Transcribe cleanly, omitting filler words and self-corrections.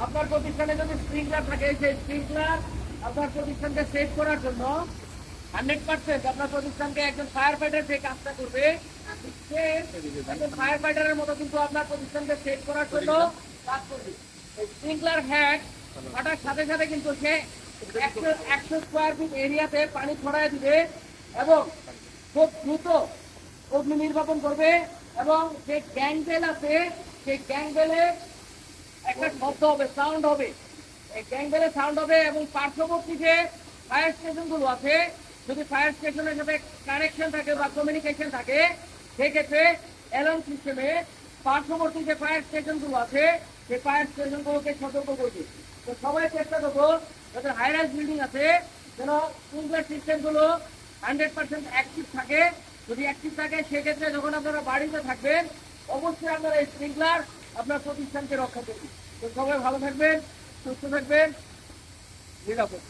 আপনার প্রতিষ্ঠানে যদি স্প্রিংকলার থাকে, সেই স্প্রিংকলার আপনার প্রতিষ্ঠানকে সেভ করার জন্য 100% আপনার প্রতিষ্ঠানকে একজন ফায়ার ফাইটার যে কাজটা করবে, সে একজন ফায়ার ফাইটারের মতো কিন্তু আপনার প্রতিষ্ঠানকে সেভ করার জন্য কাজ করবে। স্প্রিংকলার হেড ফাটার সাথে সাথে কিন্তু সে 100 স্কোয়ার ফিট এরিয়াতে পানি ছড়ায় দিবে এবং খুব দ্রুত অগ্নি নির্বাপন করবে। এবং যে গ্যাং বেল আছে, সেই গ্যাং বেলে একটা শব্দ হবে, সাউন্ড হবে, এই গ্যাং বেলে সাউন্ড হবে এবং পার্শ্ববর্তী যে ফায়ার স্টেশন গুলো আছে, যদি ফায়ার স্টেশনের সাথে কানেকশন থাকে বা কমিউনিকেশন থাকে, সেক্ষেত্রে অ্যালার্ম সিস্টেমে পার্শ্ববর্তী যে ফায়ার স্টেশন গুলো আছে, সেই ফায়ার স্টেশন গুলোকে সতর্ক করবে। তো সবাই চেষ্টা করবো যাদের হাই রাইজ বিল্ডিং আছে যেন স্প্রিংকলার সিস্টেম গুলো 100% অ্যাক্টিভ থাকে। যদি অ্যাক্টিভ থাকে, সেক্ষেত্রে যখন আপনারা বাড়িতে থাকবেন, অবশ্যই আপনারা এই স্প্রিংকলার আপনার প্রতিষ্ঠানকে রক্ষা করবে। তো সবাই ভালো থাকবেন, সুস্থ থাকবেন, নিরাপদ।